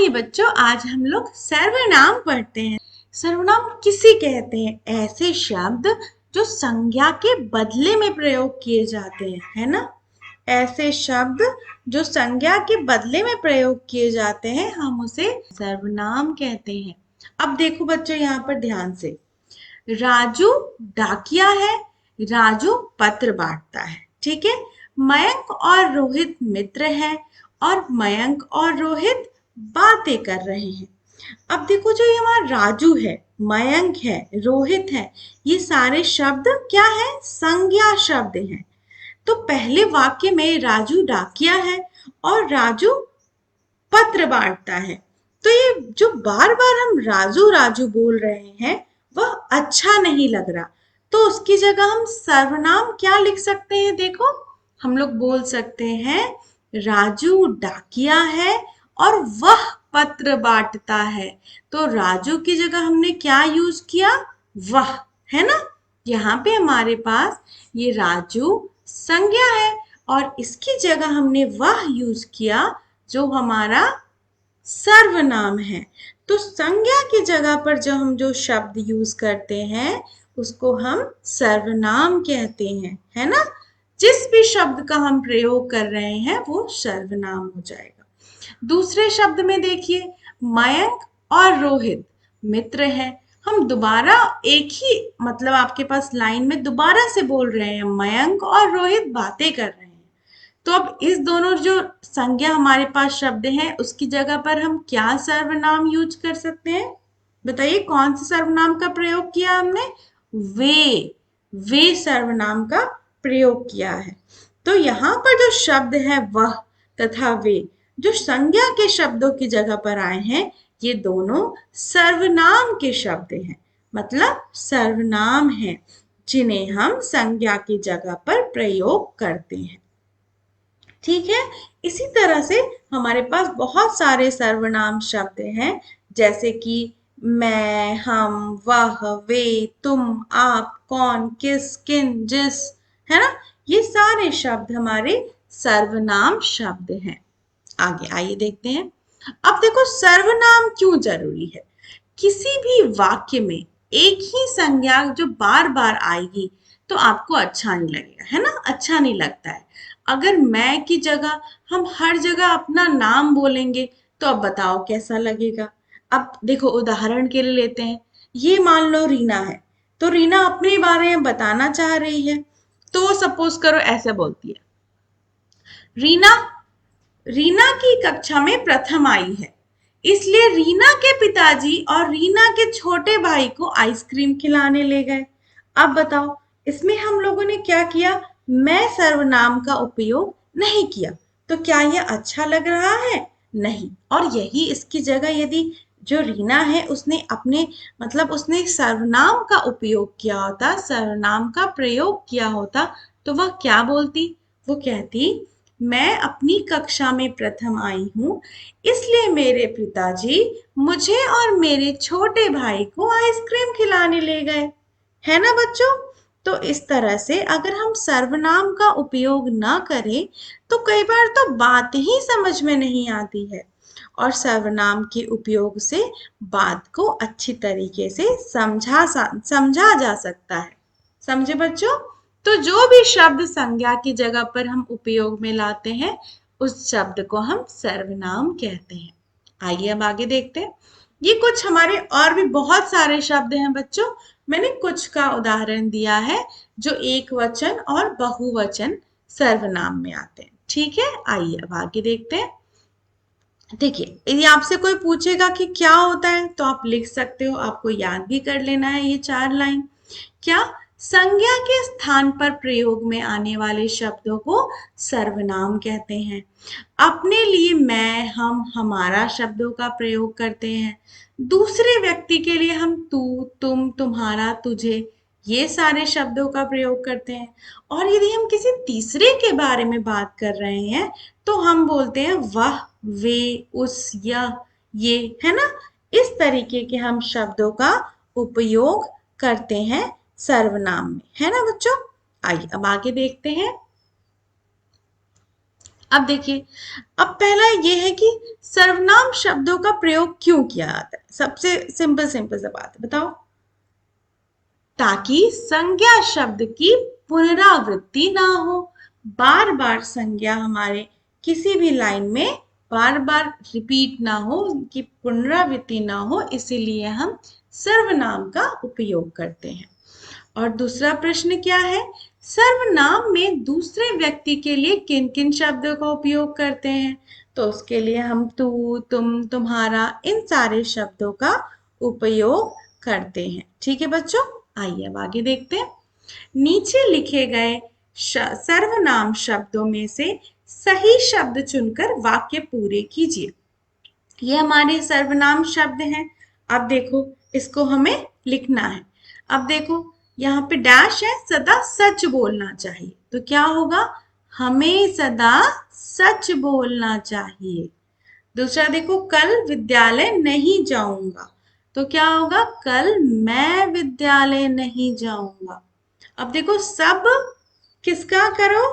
आइए बच्चों, आज हम लोग सर्वनाम पढ़ते हैं। सर्वनाम किसे कहते हैं? ऐसे शब्द जो संज्ञा के बदले में प्रयोग किए जाते हैं, है ना। ऐसे शब्द जो संज्ञा के बदले में प्रयोग किए जाते हैं, हम उसे सर्वनाम कहते हैं। अब देखो बच्चों, यहाँ पर ध्यान से, राजू डाकिया है, राजू पत्र बांटता है, ठीक है। मयंक और रोहित मित्र है और मयंक और रोहित बातें कर रहे हैं। अब देखो, जो ये हमारा राजू है, मयंक है, रोहित है, ये सारे शब्द क्या है? संज्ञा शब्द हैं। तो पहले वाक्य में राजू डाकिया है और राजू पत्र बांटता है। तो ये जो बार बार हम राजू राजू बोल रहे हैं, वह अच्छा नहीं लग रहा। तो उसकी जगह हम सर्वनाम क्या लिख सकते हैं? देखो, हम लोग बोल सकते हैं राजू डाकिया है और वह पत्र बांटता है। तो राजू की जगह हमने क्या यूज किया? वह, है ना। यहाँ पे हमारे पास ये राजू संज्ञा है और इसकी जगह हमने वह यूज किया जो हमारा सर्वनाम है। तो संज्ञा की जगह पर जो हम जो शब्द यूज करते हैं, उसको हम सर्वनाम कहते हैं, है ना। जिस भी शब्द का हम प्रयोग कर रहे हैं वो सर्वनाम हो जाएगा। दूसरे शब्द में देखिए, मयंक और रोहित मित्र हैं। हम दोबारा एक ही, मतलब आपके पास लाइन में दोबारा से बोल रहे हैं, मयंक और रोहित बातें कर रहे हैं। तो अब इस दोनों जो संज्ञा हमारे पास शब्द हैं, उसकी जगह पर हम क्या सर्वनाम यूज कर सकते हैं? बताइए, कौन से सर्वनाम का प्रयोग किया हमने? वे सर्वनाम का प्रयोग किया है। तो यहाँ पर जो शब्द है वह तथा वे, जो संज्ञा के शब्दों की जगह पर आए हैं, ये दोनों सर्वनाम के शब्द हैं, मतलब सर्वनाम हैं जिन्हें हम संज्ञा की जगह पर प्रयोग करते हैं। ठीक है। इसी तरह से हमारे पास बहुत सारे सर्वनाम शब्द हैं, जैसे कि मैं, हम, वह, वे, तुम, आप, कौन, किस, किन, जिस, है ना। ये सारे शब्द हमारे सर्वनाम शब्द हैं। आगे आइए देखते हैं। अब देखो, सर्वनाम क्यों जरूरी है? किसी भी वाक्य में एक ही संज्ञा जो बार बार आएगी तो आपको अच्छा नहीं लगेगा, है ना। अच्छा नहीं लगता है। अगर मैं की जगह हम हर जगह अपना नाम बोलेंगे तो अब बताओ कैसा लगेगा। अब देखो, उदाहरण के लिए लेते हैं, ये मान लो रीना है, तो रीना अपने बारे में बताना चाह रही है, तो सपोज करो ऐसे बोलती है, रीना रीना की कक्षा में प्रथम आई है, इसलिए रीना के पिताजी और रीना के छोटे भाई को आइसक्रीम खिलाने ले गए। अब बताओ, इसमें हम लोगों ने क्या किया? मैं सर्वनाम का उपयोग नहीं किया। तो क्या यह अच्छा लग रहा है? नहीं। और यही इसकी जगह यदि जो रीना है उसने अपने, मतलब उसने सर्वनाम का उपयोग किया होता, सर्वनाम का प्रयोग किया होता, तो वह क्या बोलती? वो कहती, मैं अपनी कक्षा में प्रथम आई हूँ, इसलिए मेरे पिताजी मुझे और मेरे छोटे भाई को आइसक्रीम खिलाने ले गए, है ना बच्चों। तो इस तरह से अगर हम सर्वनाम का उपयोग ना करें तो कई बार तो बात ही समझ में नहीं आती है, और सर्वनाम के उपयोग से बात को अच्छी तरीके से समझा जा सकता है। समझे बच्चों? तो जो भी शब्द संज्ञा की जगह पर हम उपयोग में लाते हैं, उस शब्द को हम सर्वनाम कहते हैं। आइए अब आगे देखते हैं। ये कुछ हमारे और भी बहुत सारे शब्द हैं बच्चों, मैंने कुछ का उदाहरण दिया है जो एक वचन और बहुवचन सर्वनाम में आते हैं। ठीक है, आइए अब आगे देखते हैं। देखिए, यदि आपसे कोई पूछेगा कि क्या होता है तो आप लिख सकते हो, आपको याद भी कर लेना है ये 4 लाइन। क्या? संज्ञा के स्थान पर प्रयोग में आने वाले शब्दों को सर्वनाम कहते हैं। अपने लिए मैं, हम, हमारा शब्दों का प्रयोग करते हैं। दूसरे व्यक्ति के लिए हम तू, तुम, तुम्हारा, तुझे, ये सारे शब्दों का प्रयोग करते हैं। और यदि हम किसी तीसरे के बारे में बात कर रहे हैं तो हम बोलते हैं वह, वे, उस, यह, ये, है ना। इस तरीके के हम शब्दों का उपयोग करते हैं सर्वनाम में, है ना बच्चों। आइए अब आगे देखते हैं। अब देखिए, अब पहला ये है कि सर्वनाम शब्दों का प्रयोग क्यों किया जाता है। सबसे सिंपल सिंपल सा बात है, बताओ। ताकि संज्ञा शब्द की पुनरावृत्ति ना हो। बार बार संज्ञा हमारे किसी भी लाइन में बार बार रिपीट ना हो, उनकी पुनरावृत्ति ना हो, इसीलिए हम सर्वनाम का उपयोग करते हैं। और दूसरा प्रश्न क्या है, सर्वनाम में दूसरे व्यक्ति के लिए किन किन शब्दों का उपयोग करते हैं। तो उसके लिए हम तू, तुम, तुम्हारा, इन सारे शब्दों का उपयोग करते हैं। ठीक है बच्चों, आइए अब आगे देखते हैं। नीचे लिखे गए सर्वनाम शब्दों में से सही शब्द चुनकर वाक्य पूरे कीजिए। ये हमारे सर्वनाम शब्द हैं। अब देखो, इसको हमें लिखना है। अब देखो, यहाँ पे डैश है, सदा सच बोलना चाहिए। तो क्या होगा, हमें सदा सच बोलना चाहिए। दूसरा देखो, कल विद्यालय नहीं जाऊंगा। तो क्या होगा, कल मैं विद्यालय नहीं जाऊंगा। अब देखो, सब किसका करो,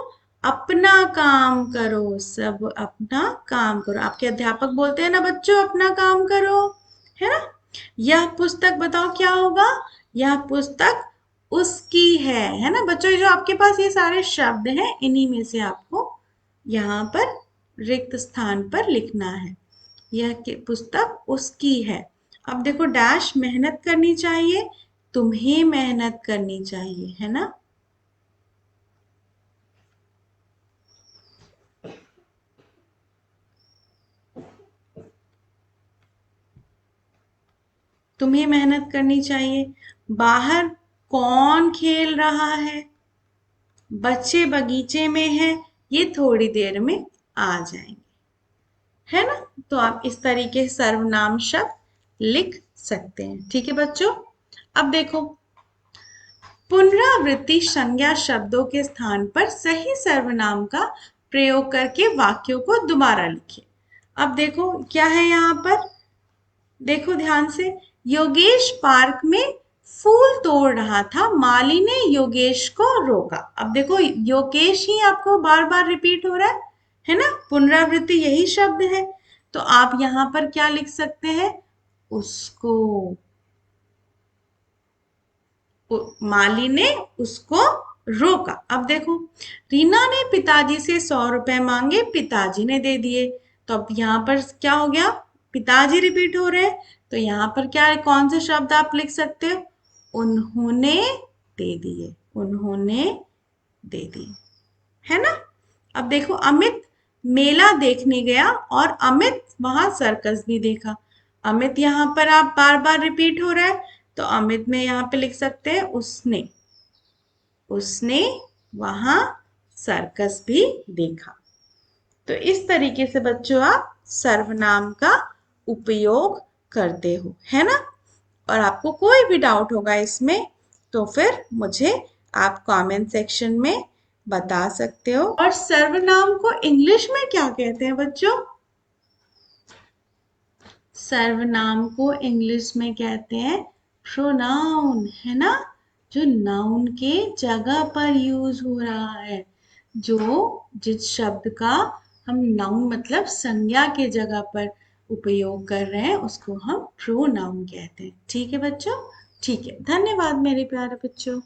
अपना काम करो। सब अपना काम करो। आपके अध्यापक बोलते हैं ना बच्चों, अपना काम करो, है ना। यह पुस्तक, बताओ क्या होगा, यह पुस्तक उसकी है ना बच्चों। जो आपके पास ये सारे शब्द हैं, इन्हीं में से आपको यहाँ पर रिक्त स्थान पर लिखना है। यह पुस्तक उसकी है। अब देखो, डैश मेहनत करनी चाहिए, तुम्हें मेहनत करनी चाहिए, है ना। तुम्हें मेहनत करनी चाहिए। बाहर कौन खेल रहा है, बच्चे बगीचे में हैं, ये थोड़ी देर में आ जाएंगे, है ना। तो आप इस तरीके से सर्वनाम शब्द लिख सकते हैं। ठीक है बच्चों, अब देखो, पुनरावृत्ति संज्ञा शब्दों के स्थान पर सही सर्वनाम का प्रयोग करके वाक्यों को दोबारा लिखिए। अब देखो क्या है यहाँ पर, देखो ध्यान से। योगेश पार्क में फूल तोड़ रहा था, माली ने योगेश को रोका। अब देखो, योगेश ही आपको बार बार रिपीट हो रहा है ना। पुनरावृत्ति यही शब्द है। तो आप यहां पर क्या लिख सकते हैं, उसको, माली ने उसको रोका। अब देखो, रीना ने पिताजी से 100 रुपए मांगे, पिताजी ने दे दिए। तो अब यहाँ पर क्या हो गया, पिताजी रिपीट हो रहे हैं। तो यहाँ पर क्या है, कौन से शब्द आप लिख सकते हो, उन्होंने दे दिए, उन्होंने दे दिए, है ना। अब देखो, अमित मेला देखने गया और अमित वहां सर्कस भी देखा। अमित यहाँ पर आप बार बार रिपीट हो रहा है, तो अमित में यहाँ पे लिख सकते हैं उसने, उसने वहां सर्कस भी देखा। तो इस तरीके से बच्चों आप सर्वनाम का उपयोग करते हो, है ना। और आपको कोई भी डाउट होगा इसमें, तो फिर मुझे आप कमेंट सेक्शन में बता सकते हो। और सर्वनाम को इंग्लिश में क्या कहते हैं बच्चों, सर्वनाम को इंग्लिश में कहते हैं प्रोनाउन, है ना। जो नाउन के जगह पर यूज हो रहा है, जो जिस शब्द का हम नाउन मतलब संज्ञा के जगह पर उपयोग कर रहे हैं, उसको हम प्रोनाउन कहते हैं। ठीक है बच्चों, ठीक है, धन्यवाद मेरे प्यारे बच्चों।